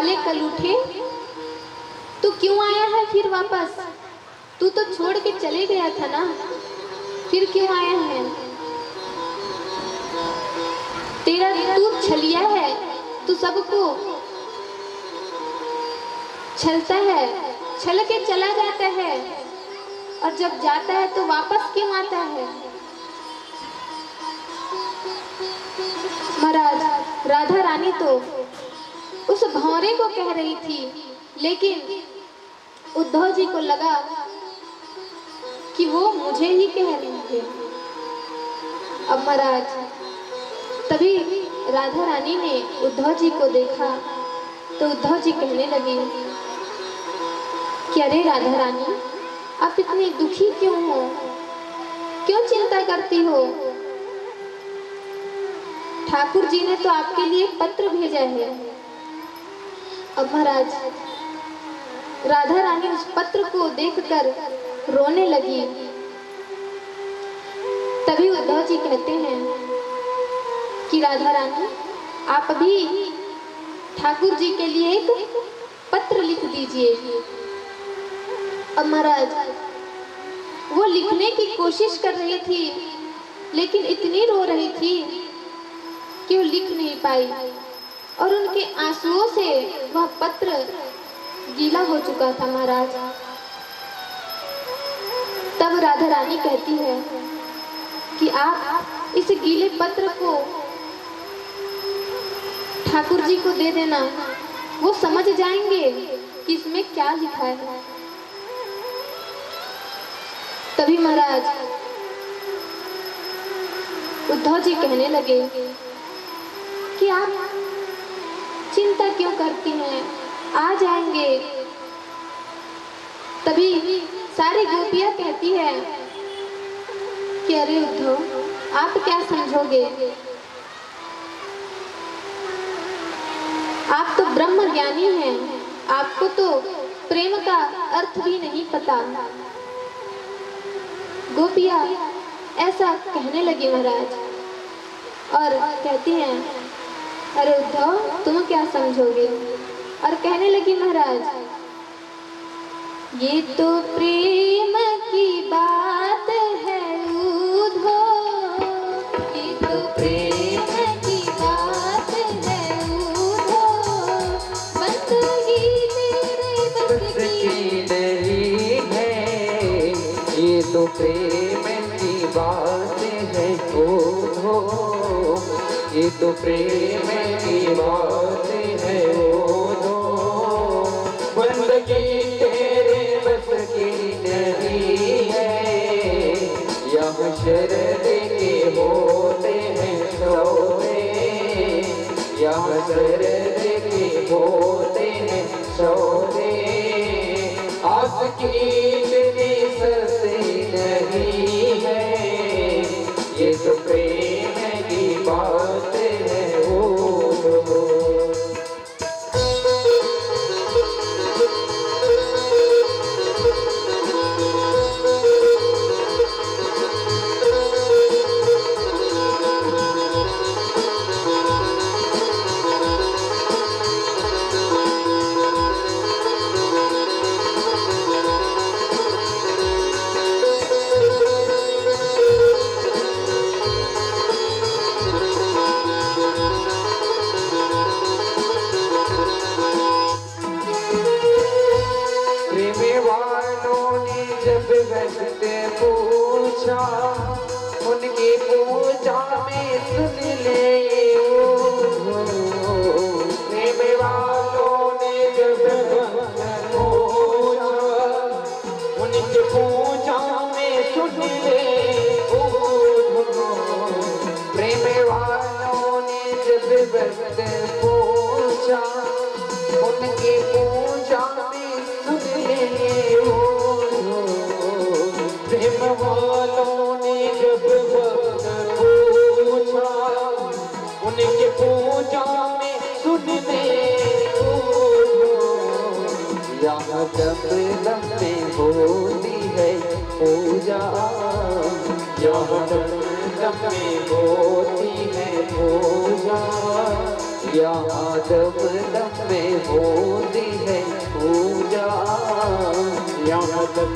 काले कल उठे, तू क्यों आया है फिर वापस? तू तो छोड़ के चले गया था ना, फिर क्यों आया है? तेरा तू छलिया है, तू सबको छलता है, छल के चला जाता है, और जब जाता है तो वापस क्यों आता है? महाराज, राधा रानी तो उस भौरे को कह रही थी, लेकिन उद्धव जी को लगा कि वो मुझे ही कह रही थे। अब महाराज, तभी राधा रानी ने उद्धव जी को देखा तो उद्धव जी कहने लगे कि अरे राधा रानी, आप इतनी दुखी क्यों हो? क्यों चिंता करती हो? ठाकुर जी ने तो आपके लिए पत्र भेजा है। अब महाराज, राधा रानी उस पत्र को देखकर रोने लगी। तभी उद्धव जी कहते हैं कि राधा रानी, आप अभी ठाकुर जी के लिए एक पत्र लिख दीजिए। अब महाराज, वो लिखने की कोशिश कर रही थी, लेकिन इतनी रो रही थी कि वो लिख नहीं पाई, और उनके आंसुओं से वह पत्र गीला हो चुका था महाराज। तब राधा रानी कहती है कि आप इस गीले पत्र को ठाकुर जी को दे देना, वो समझ जाएंगे कि इसमें क्या लिखा है। तभी महाराज उद्धव जी कहने लगे कि आप चिंता क्यों करती हैं, आ जाएंगे। तभी सारी गोपियां कहती है कि अरे उद्धव, आप क्या समझोगे? आप तो ब्रह्म ज्ञानी हैं, आपको तो प्रेम का अर्थ भी नहीं पता। गोपियां ऐसा कहने लगी महाराज, और कहती हैं अरे उद्धव, तुम क्या समझोगे? और कहने लगी महाराज, ये तो प्रेम की बात है उद्धव, ये तो प्रेम की बात है उद्धव, बंदगी तेरे बस की नहीं है, ये तो प्रेम की बात है उद्धव, ये तो प्रेम की बात है उद्धव, बंदगी तेरे बस की नहीं है, यह शरद के होते हैं सौदे, यह शरद के होते हैं सौदे, आस की इतनी सस्ती नहीं है, ये तो प्रेम की बात है उद्धव। पूछा उनकी पूजा में सुन ले प्रेम वालों ने जब पूछा उनकी पूजा में सुन ले, प्रेम वालों ने जब पूछा उनकी पूजा में सुन ले, प्रेम वालों ने जब पूछा उनके पूजा में सुन ले, यहाँ दम दम में होती है पूजा, यहाँ दम दम में होती है पूजा, यहाँ दम दम में होती है पूजा, यहाँ दम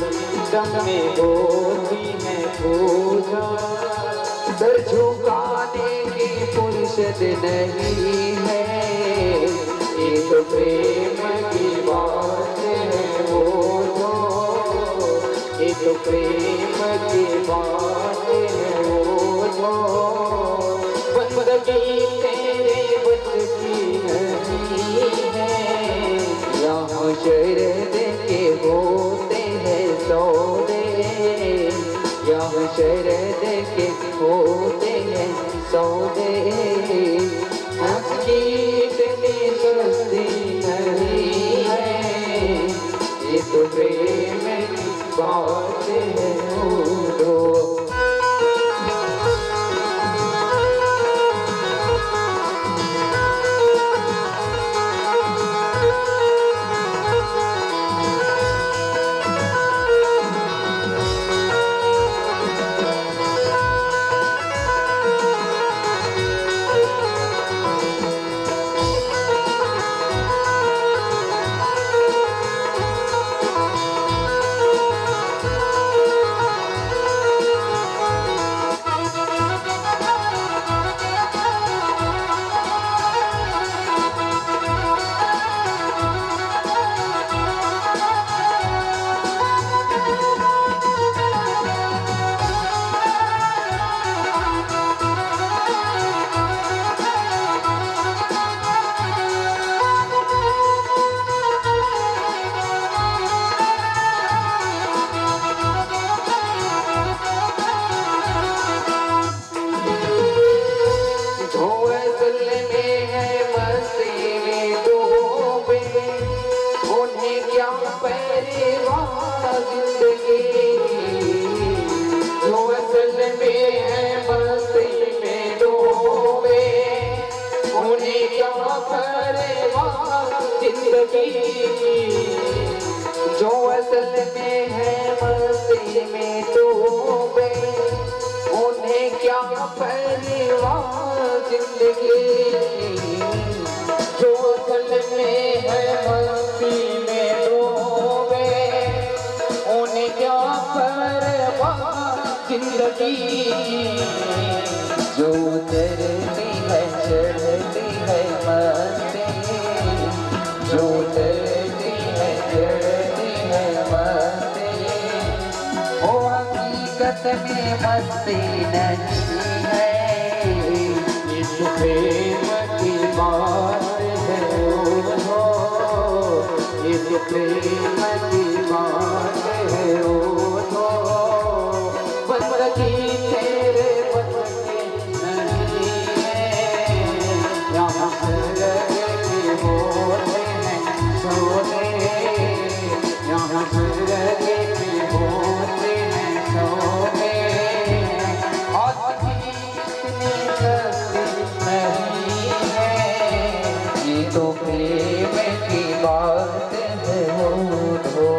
दम में होती है पूजा। सर झुकाने की फुर्सत नहीं है, ये तो प्रेम की बात है वो तो, ये तो प्रेम की बात है वो तो। बंदगी तेरे बस की नहीं है, यहाँ शरद के होते हैं सौदे, यहाँ शरद के होते हैं सौदे। उसकी इतनी सस्ती नहीं है, ये तो प्रेम की बात है वो तो। जो असल में है मस्ती में डूबे, उन्हें क्या परवाह जिंदगी। जो असल में है मस्ती में डूबे, उन्हें क्या परवाह जिंदगी। जो उतरती है चढ़ती है मस्ती, जो उतरती है चढ़ती है मस्ती, वो हकीकत में मस्ती नहीं है, इस प्रेम की बात है वो, इस प्रेम की बात है वो तो। बंदगी तेरे बस की नहीं है, यहाँ की होते हैं सोने, यहाँ सूरज के होते हैं सोने। और इतनी सस्ती नहीं है, ये तो प्रेम की बात है वो तो।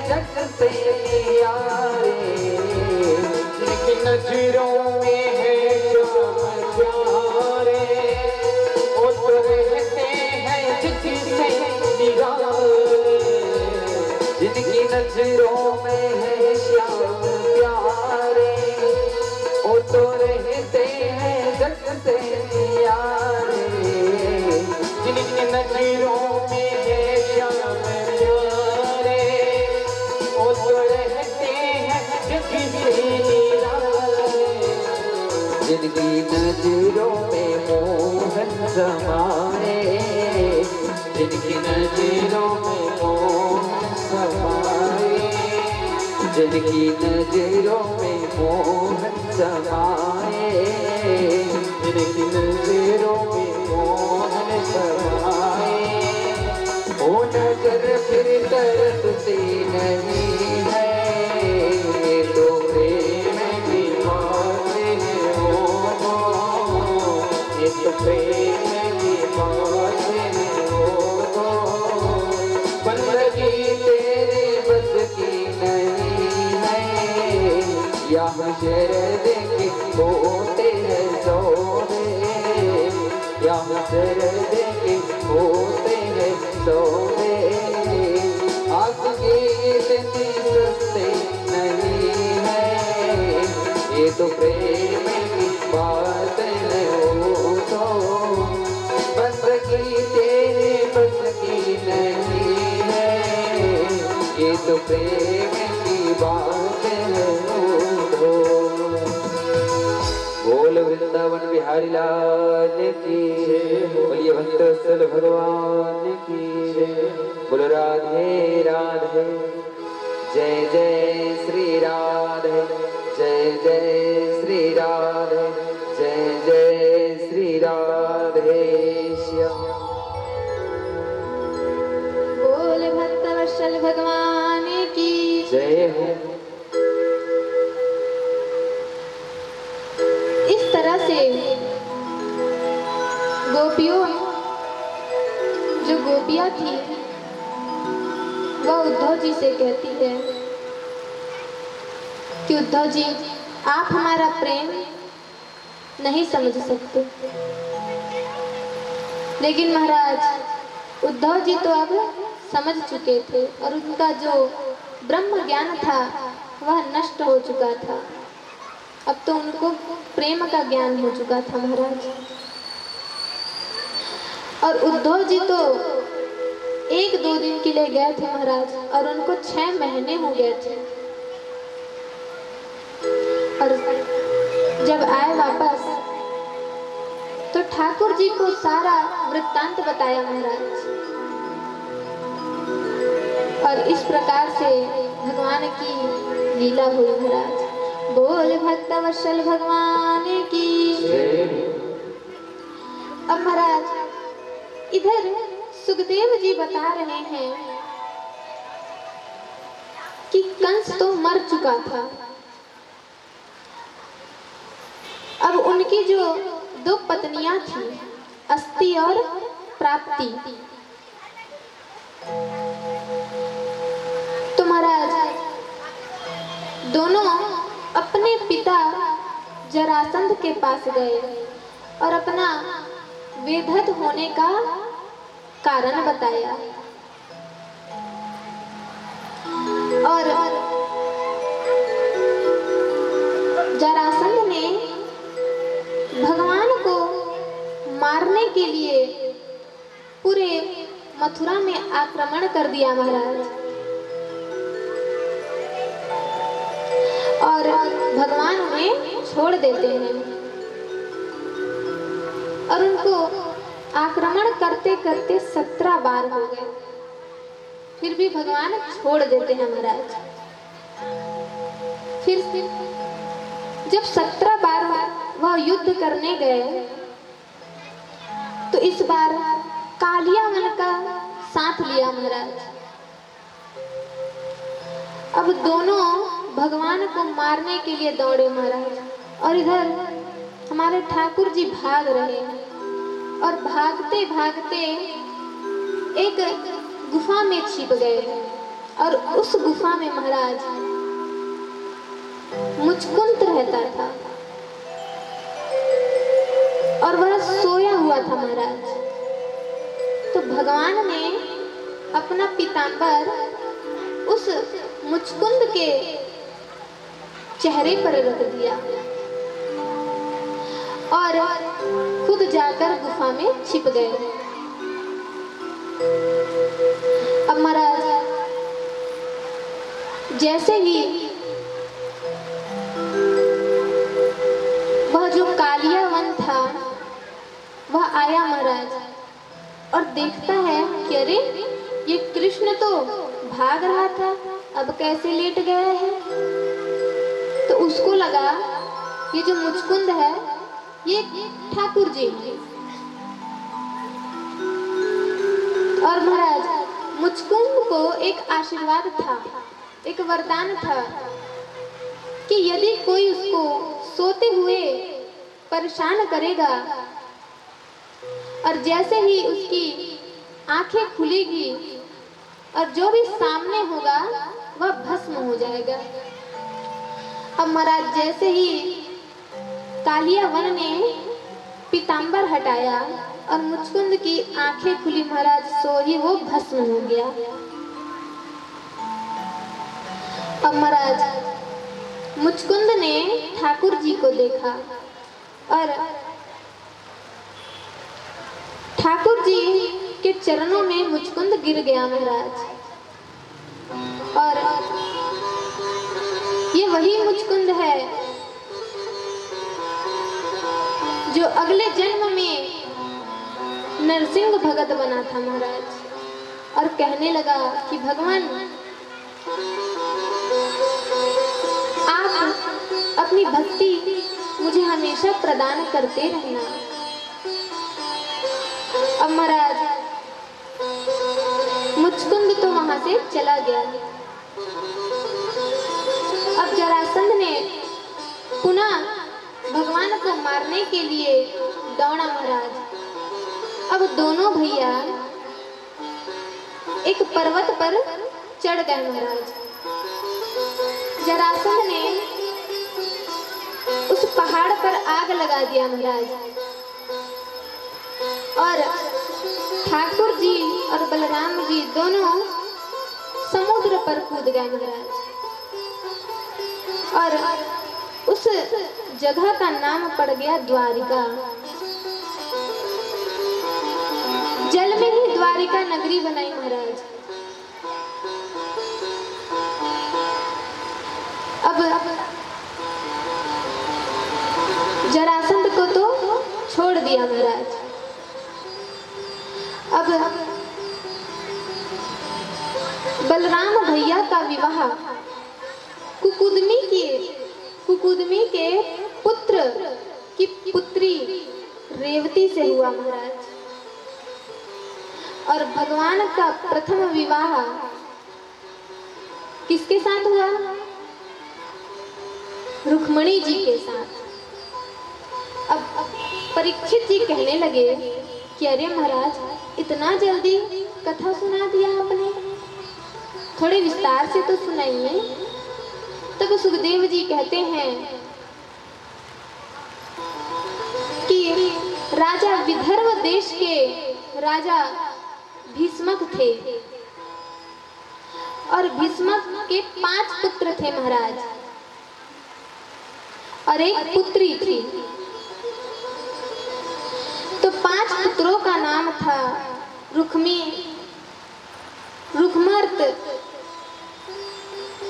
जग से यारे से न्यारे, जिनकी नजरों में है श्याम प्यारे, वो तो रहते हैं जग से निराले, जिनकी नजरों में मोहन समाए, जिनकी नजरों में मोहन समाए, जिनकी नजरों में मोहन समाए, जिनकी नजरों में मोहन समाए, वो नजर फिर तरसती नहीं है, तो प्रेम की बात है वो, ये तो प्रेम की बात है वो, बंदगी तेरे बस की नहीं है, यहाँ शरद के होते हैं सौदे, यहाँ शरद के होते हैं सौदे, आपके इतनी सस्ते नहीं है, ये तो प्रेम की बात है वो, तो बंदगी तेरे बस की नहीं है, ये तो प्रेम की बात है वो। बोल वृंदावन बिहारी लाल की, बोलिए भक्तवत्सल भगवान की, बोलो राधे राधे, जय जय श्री राधे, जय जय श्री राधे, जय जय श्री राधे श्याम। बोल भक्तवत्सल भगवान की जय हो। इस तरह से गोपियों, जो गोपियां थी, वह उद्धव जी से कहती है कि उद्धव जी, आप हमारा प्रेम नहीं समझ सकते, लेकिन महाराज उद्धव जी तो अब समझ चुके थे और उनका जो ब्रह्म ज्ञान था वह नष्ट हो चुका था। अब तो उनको प्रेम का ज्ञान हो चुका था महाराज। और उद्धव जी तो 1-2 दिन के लिए गए थे महाराज, और उनको 6 महीने हो गए थे। और जब आए वापस तो ठाकुर जी को सारा वृत्तांत बताया महाराज, और इस प्रकार से भगवान की लीला हुई महाराज। बोल भक्तवत्सल भगवान की। अब महाराज इधर सुखदेव जी बता रहे हैं कि कंस तो मर चुका था, अब उनकी जो 2 पत्नियां थी, अस्ति और प्राप्ति, तो महाराज दोनों अपने पिता जरासंध के पास गए और अपना वेधत होने का कारण बताया। और जरासंध ने भगवान को मारने के लिए पूरे मथुरा में आक्रमण कर दिया महाराज। और भगवान उन्हें छोड़ देते हैं, और उनको आक्रमण करते करते 17 बार हो गए, फिर भी भगवान छोड़ देते हैं महाराज। फिर जब 17 बार वह युद्ध करने गए तो इस बार कालिया मन का साथ लिया महाराज। अब दोनों भगवान को मारने के लिए दौड़े महाराज, और इधर हमारे ठाकुर जी भाग रहे हैं, और भागते भागते एक गुफा में छिप गए, और उस गुफा में महाराज मुचकुंद रहता था, और वह सोया हुआ था महाराज। तो भगवान ने अपना पीतांबर उस मुचकुंद के चेहरे पर रख दिया, और खुद जाकर गुफा में छिप गए। अब महाराज जैसे ही वह जो कालिया वन था वह आया महाराज, और देखता है कि अरे ये कृष्ण तो भाग रहा था, अब कैसे लेट गया है। तो उसको लगा ये जो मुचकुंद है ये ठाकुर जी हैं। और महाराज मुचकुंद को एक आशीर्वाद था, एक वरदान था कि यदि कोई उसको सोते हुए परेशान करेगा और जैसे ही उसकी आंखें खुलेगी और जो भी सामने होगा वह भस्म हो जाएगा। अब महाराज जैसे ही कालिया वन ने पीतांबर हटाया और मुचकुंद की आंखें खुली महाराज, सो ही वो भस्म हो गया। अब महाराज मुचकुंद ने ठाकुर जी को देखा और ठाकुर जी के चरणों में मुचकुंद गिर गया महाराज। और ये वही मुचकुंद है जो अगले जन्म में नरसिंह भगत बना था महाराज, और कहने लगा कि भगवान आप अपनी भक्ति मुझे हमेशा प्रदान करते रहना। अब महाराज मुचकुंद तो वहां से चला गया। अब जरासंध ने पुनः भगवान को मारने के लिए दौड़ा महाराज। अब दोनों भैया एक पर्वत पर चढ़ गए महाराज। जरासंध ने उस पहाड़ पर आग लगा दिया महाराज, और ठाकुर जी और बलराम जी दोनों समुद्र पर कूद गए महाराज। और उस जगह का नाम पड़ गया द्वारिका। जल में ही द्वारिका नगरी बनाई महाराज। अब जरासंध को तो छोड़ दिया महाराज। अब बलराम भैया का विवाह कुकुदमी के पुत्र की पुत्री रेवती से हुआ महाराज। और भगवान का प्रथम विवाह किसके साथ हुआ? रुक्मणी जी के साथ। अब परीक्षित जी कहने लगे कि अरे महाराज इतना जल्दी कथा सुना दिया आपने, थोड़े विस्तार से तो सुनाइए। तब सुखदेव जी कहते हैं कि राजा विदर्भ देश के राजा भीष्मक थे, और भीष्मक के 5 पुत्र थे महाराज, और एक पुत्री थी। तो 5 पुत्रों का नाम था रुक्मी, रुक्मर्त,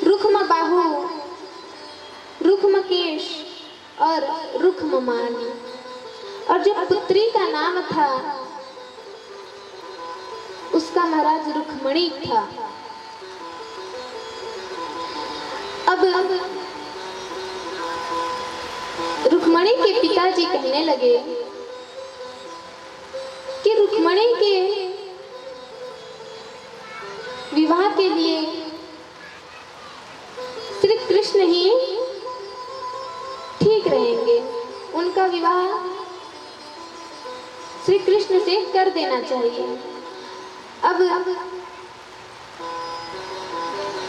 रुक्मबाहु, रुक्मकेश और रुक्ममाली। और जो पुत्री का नाम था उसका महाराज रुक्मणी था। अब रुक्मणी के पिताजी कहने लगे कि रुक्मणी के विवाह के लिए श्री कृष्ण ही ठीक रहेंगे, उनका विवाह श्री कृष्ण से कर देना चाहिए। अब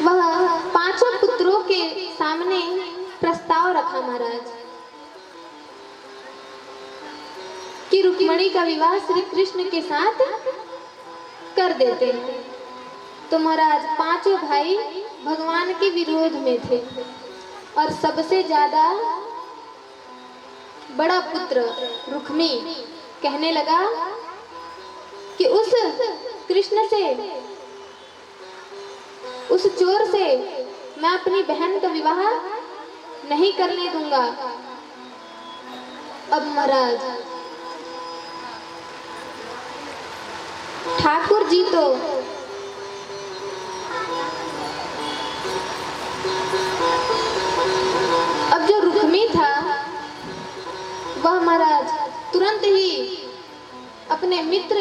वह 5 पुत्रों के सामने प्रस्ताव रखा महाराज कि रुक्मणी का विवाह श्री कृष्ण के साथ कर देते हैं। तो महाराज 5 भाई भगवान के विरोध में थे, और सबसे ज्यादा बड़ा पुत्र रुक्मी कहने लगा कि उस कृष्ण से, उस चोर से मैं अपनी बहन का विवाह नहीं करने दूंगा। अब महाराज ठाकुर जी तो अब जो रुक्मी था वह महाराज तुरंत ही अपने मित्र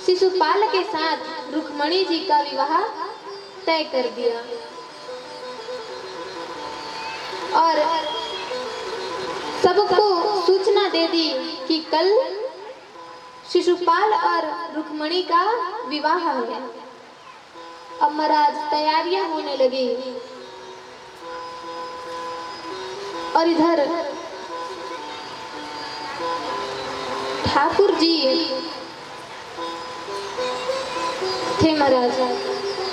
शिशुपाल के साथ रुक्मणी जी का विवाह तय कर दिया और सबको सूचना दे दी कि कल शिशुपाल और रुक्मणी का विवाह है। अब महाराज तैयारियां होने लगी और इधर ठाकुर जी थे महाराज।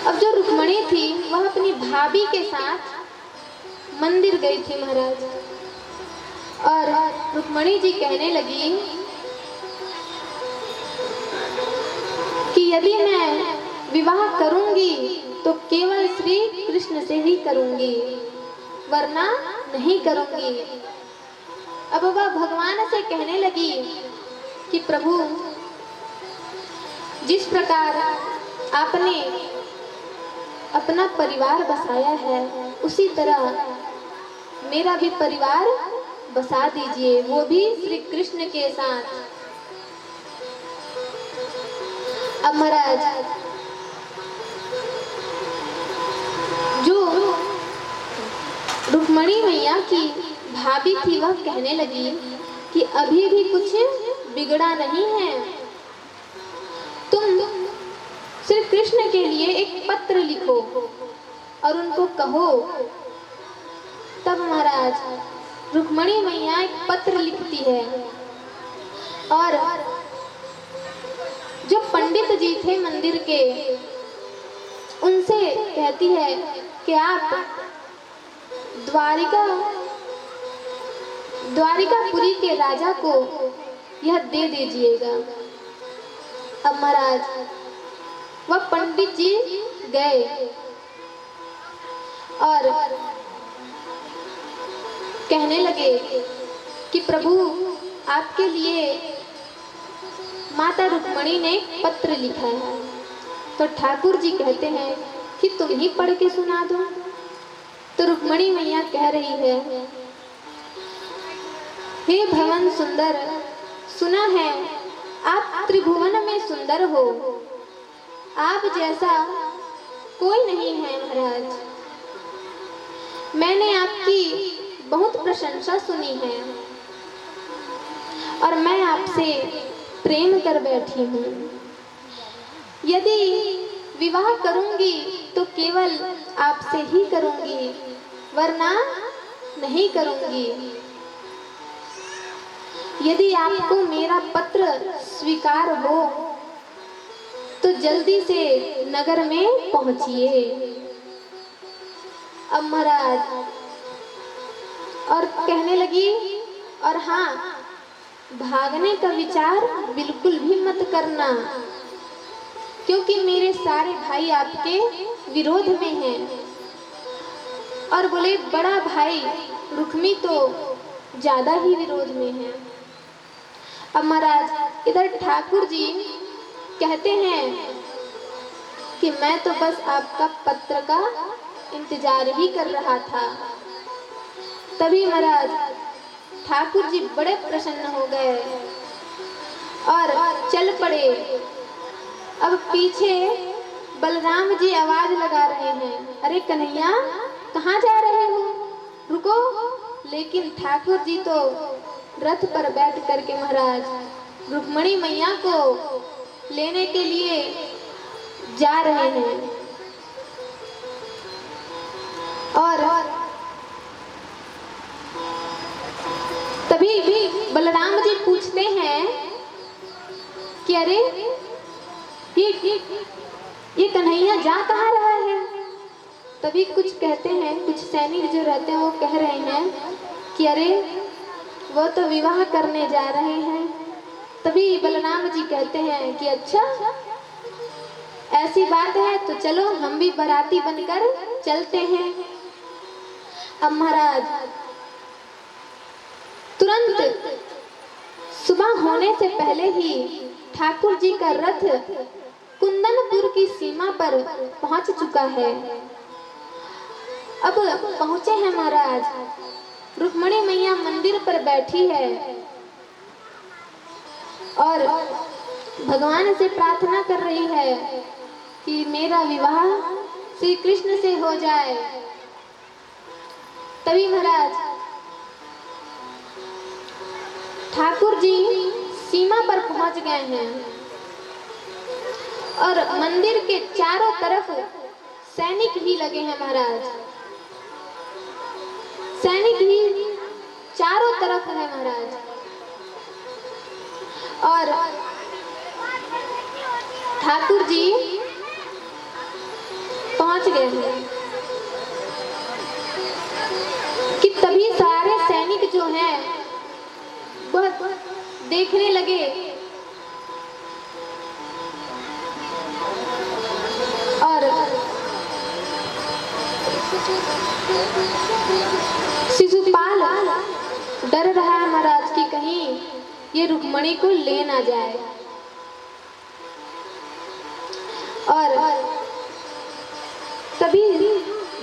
अब जो रुक्मणी थी वह अपनी भाभी के साथ मंदिर गई थी महाराज और रुक्मणी जी कहने लगी कि यदि मैं विवाह करूंगी तो केवल श्री कृष्ण से ही करूंगी, वरना नहीं करूंगी। अब वह भगवान से कहने लगी कि प्रभु, जिस प्रकार आपने अपना परिवार बसाया है उसी तरह मेरा भी परिवार बसा दीजिए, वो भी श्री कृष्ण के साथ। अब महाराज जो रुक्मणी मैया की भाभी थी वह कहने लगी कि अभी भी कुछ बिगड़ा नहीं है, तुम श्री कृष्ण के लिए एक पत्र लिखो और उनको कहो। तब महाराज रुक्मणी मैया एक पत्र लिखती है और जो पंडित जी थे मंदिर के उनसे कहती है कि आप द्वारिकापुरी के राजा को यह दे दीजिएगा। अब महाराज वह पंडित जी गए और कहने लगे कि प्रभु, आपके लिए माता रुक्मणी ने पत्र लिखा है। तो ठाकुर जी कहते हैं कि तुम ही पढ़ के सुना दो। तो रुक्मणी मैया कह रही है, हे भवन सुंदर, सुना है आप त्रिभुवन में सुंदर हो, आप जैसा कोई नहीं है महाराज। मैंने आपकी बहुत प्रशंसा सुनी है और मैं आपसे प्रेम कर बैठी हूँ। यदि विवाह करूंगी तो केवल आपसे ही करूंगी, वरना नहीं करूंगी। यदि आपको मेरा पत्र स्वीकार हो तो जल्दी से नगर में पहुंचिए। अब महाराज और कहने लगी, और हाँ, भागने का विचार बिल्कुल भी मत करना, क्योंकि मेरे सारे भाई आपके विरोध में हैं। और बोले बड़ा भाई रुक्मी तो ज्यादा ही विरोध में है। अब महाराज इधर ठाकुर जी कहते हैं कि मैं तो बस आपका पत्र का इंतजार ही कर रहा था। तभी महाराज ठाकुर जी बड़े प्रसन्न हो गए और चल पड़े। अब पीछे बलराम जी आवाज लगा रहे हैं, अरे कन्हैया कहाँ जा रहे हो, रुको। लेकिन ठाकुर जी तो रथ पर बैठ करके महाराज रुक्मणी मैया को लेने के लिए जा रहे हैं। और तभी भी बलराम जी पूछते हैं कि अरे ये कन्हैया जा कहाँ रहा है। तभी कुछ कहते हैं, कुछ सैनिक जो रहते हैं वो कह रहे हैं कि अरे वो तो विवाह करने जा रहे हैं। तभी बलराम जी कहते हैं कि अच्छा ऐसी बात है तो चलो हम भी बाराती बनकर चलते हैं। अब महाराज तुरंत सुबह होने से पहले ही ठाकुर जी का रथ कुंदनपुर की सीमा पर पहुंच चुका है। अब पहुंचे हैं महाराज, रुक्मणी मैया मंदिर पर बैठी है और भगवान से प्रार्थना कर रही है कि मेरा विवाह श्री कृष्ण से हो जाए। तभी महाराज ठाकुर जी सीमा पर पहुंच गए हैं और मंदिर के चारों तरफ सैनिक ही लगे हैं महाराज, सैनिक ही चारों तरफ है महाराज। और ठाकुर जी पहुंच गए हैं कि तभी सारे सैनिक जो हैं वह देखने लगे और शिशुपाल डर रहा है महाराज कि कहीं ये रुक्मणी को ले ना जाए। और तभी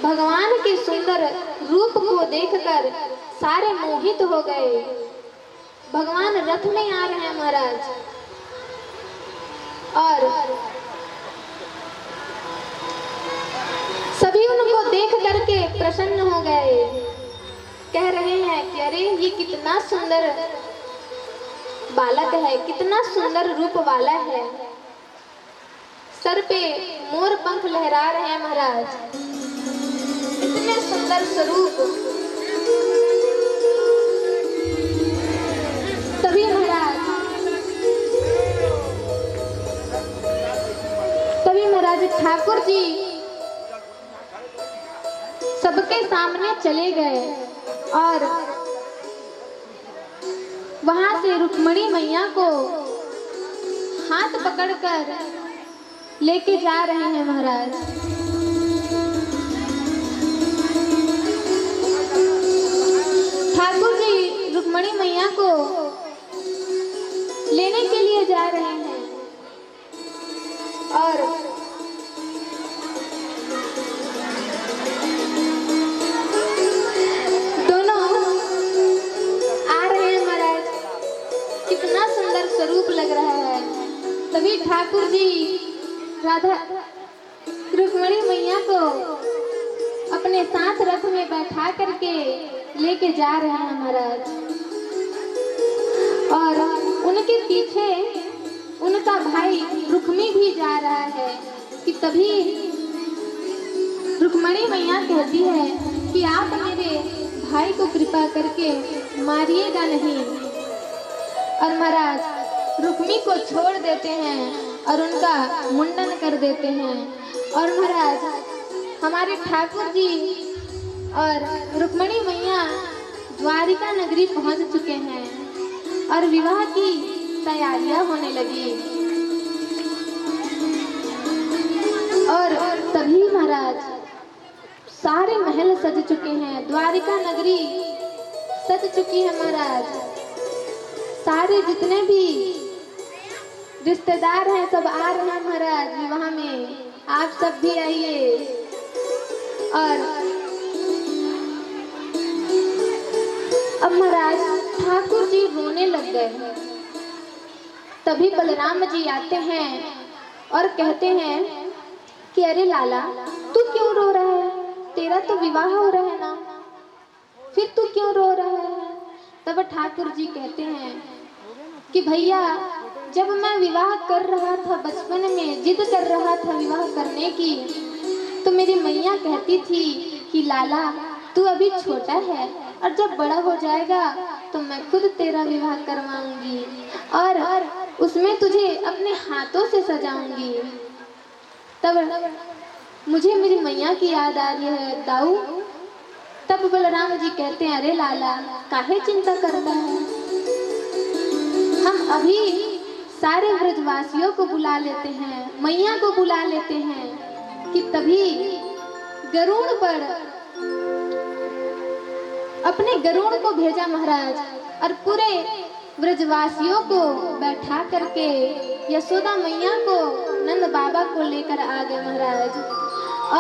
भगवान के सुंदर रूप को देखकर सारे मोहित हो गए। भगवान रथ में आ रहे हैं महाराज और सभी उनको देख करके प्रसन्न हो गए। कह रहे हैं कि अरे ये कितना सुंदर बालक है, कितना सुंदर रूप वाला है। सर पे मोर पंख लहरा रहे हैं महाराज, इतने सुंदर स्वरूप। तभी महाराज ठाकुर जी सबके सामने चले गए और वहां से रुक्मणी मैया को हाथ पकड़कर लेके जा रहे हैं महाराज। ठाकुर जी रुक्मणी मैया को लेने के लिए जा रहे हैं और दोनों आ रहे हैं महाराज। कितना सुंदर स्वरूप लग रहा है। तभी ठाकुर जी राधा रुक्मणी मैया को अपने साथ रथ में बैठा करके लेके जा रहे हैं महाराज और उनके पीछे उनका भाई रुक्मी भी जा रहा है। कि तभी रुक्मणी मैया कहती है कि आप मेरे भाई को कृपा करके मारिएगा नहीं। और महाराज रुक्मी को छोड़ देते हैं और उनका मुंडन कर देते हैं। और महाराज हमारे ठाकुर जी और रुक्मणी मैया द्वारिका नगरी पहुंच चुके हैं और विवाह की तैयारियां होने लगी। और तभी महाराज सारे महल सज चुके हैं, द्वारिका नगरी सज चुकी है महाराज। सारे जितने भी रिश्तेदार हैं सब आ रहे हैं महाराज विवाह में। आप सब भी आइए। और अब महाराज ठाकुर जी रोने लग गए। तभी बलराम जी आते हैं और कहते हैं कि अरे लाला तू क्यों रो रहा है, तेरा तो विवाह हो रहा है ना, फिर तू क्यों रो रहा है। तब ठाकुर जी कहते हैं कि भैया जब मैं विवाह कर रहा था, बचपन में जिद कर रहा था विवाह करने की, तो मेरी मैया कहती थी कि लाला तू अभी छोटा है और जब बड़ा हो जाएगा तो मैं खुद तेरा विवाह करवाऊंगी और उसमें तुझे अपने हाथों से सजाऊंगी। तब मुझे मेरी मैया की याद आ रही है दाऊ। तब बलराम जी कहते हैं अरे लाला काहे चिंता करता है, अभी सारे ब्रजवासियों को बुला लेते हैं, मैया को बुला लेते हैं कि तभी गरुड़ पर अपने गरुड़ को भेजा महाराज और पूरे ब्रजवासियों को बैठा करके यशोदा मैया को नंद बाबा को लेकर आ गए महाराज।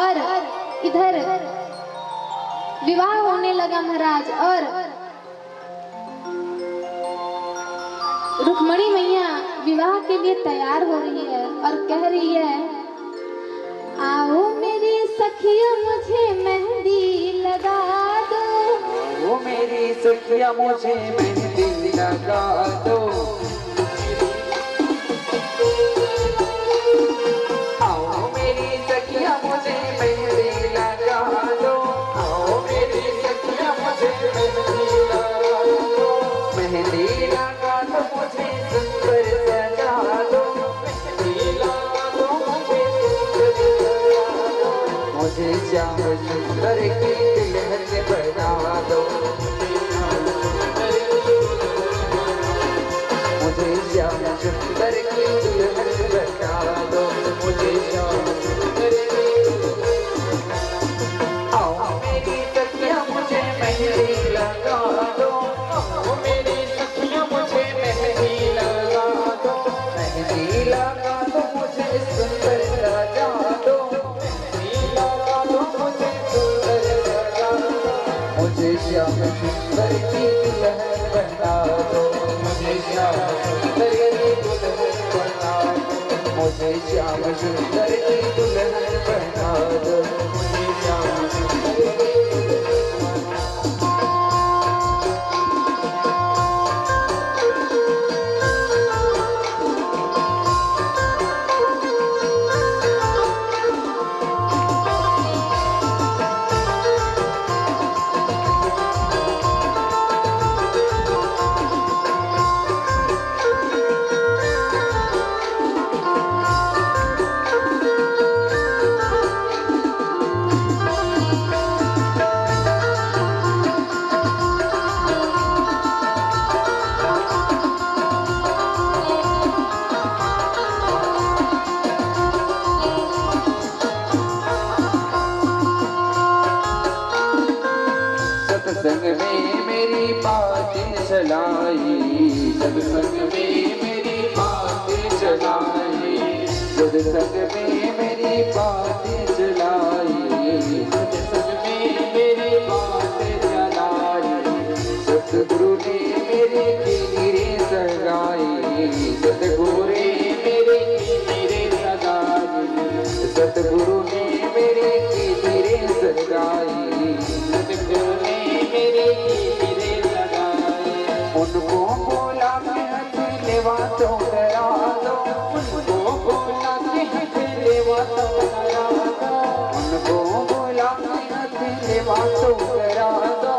और इधर विवाह होने लगा महाराज और रुक्मणी मैया विवाह के लिए तैयार हो रही है और कह रही है, आओ मेरी सखिया मुझे मेहंदी लगा दो, वो मेरी सखिया मुझे मेहंदी लगा दो, आओ मेरी सखिया मुझे मेहंदी लगा दो, आओ मेरी सखिया मुझे मेहंदी लगा दो, मेहंदी लगा दो मुझे सुंदर सजा दो, मेहंदी लगा दो मुझे सुंदर सजा दो, मुझे श्याम सुंदर की दुल्हन बना दो, मुझे श्याम सुंदर की दुल्हन बना दो, मुझे श्याम सुंदर की आओ मेरी सखिया मुझे मेहंदी लगा दो, आओ मेरी सखिया मुझे मेहंदी लगा दो, मेहंदी लगा दो मुझे सुंदर सजा दो, मेहंदी लगा दो मुझे सुंदर सजा दो, मुझे श्याम सुंदर की दुल्हन बना दो, मुझे श्याम सुंदर की दुल्हन बना दो, मुझे श्याम सुंदर की दुल्हन बना दो, मुझे श्याम सुंदर की सत्संग में मेरी बातें चलाई, सत्संग में मेरी बातें चलाई, सत्संग में मेरी बातें चलाई, सत्संग में मेरी बातें चलाई, सतगुरु ने मेरे कीरे सगाई, सतगुरु ने मेरे कीरे सगाई, सतगुरु ने मेरे कीरे सगाई, सतगुरु ने मेरे कीरे लगाए, उनको बोला के हथेलेवा तो करा दो, उनको बोला के हथेलेवा तो करा दो, उनको बोला के हथेलेवा तो करा दो,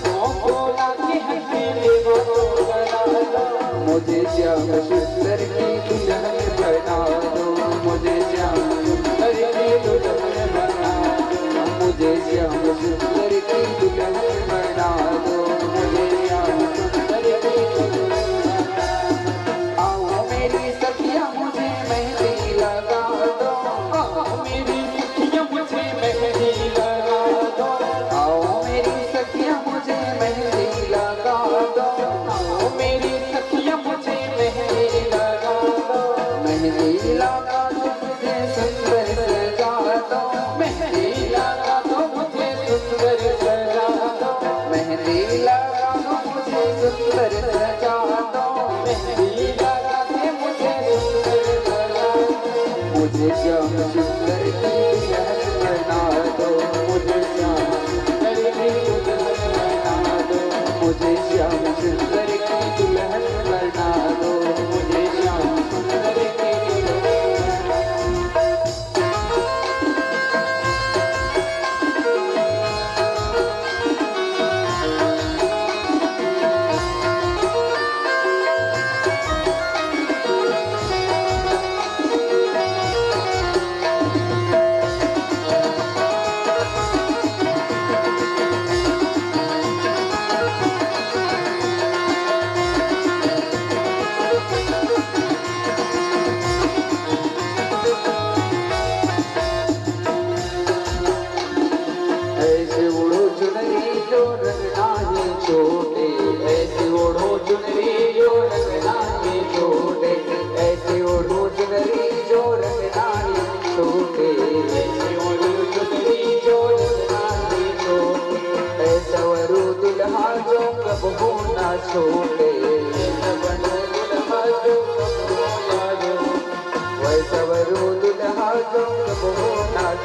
उनको बोला के हथेलेवा तो करा दो, मुझे श्याम सुंदर की दुल्हन बना दो, मुझे श्याम सुंदर की दुल्हन बना दो, मुझे श्याम सुंदर की दुल्हन बना दो, मुझे श्याम सुंदर की दुल्हन बना दो, आओ मेरी सखिया मुझे मेहंदी लगा दो, आओ मेरी सखिया मुझे मेहंदी लगा दो, आओ मेरी सखिया मुझे मेहंदी लगा दो, आओ मेरी सखिया मुझे मेहंदी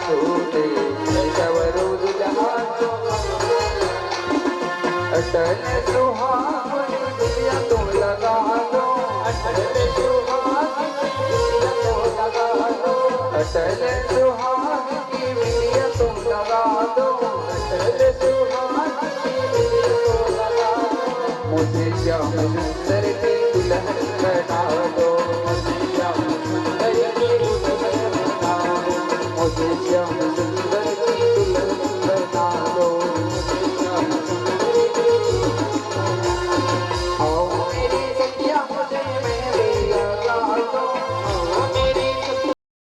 छूटे सवरो दुल्हा तो अटल सुहागन बिटिया तो लगा दो अटल सुहागन बिटिया तो लगा दो अटल सुहागन की बिटिया तो लगा दो अटल सुहागन की बिटिया तो लगा दो मुझे क्या मुझे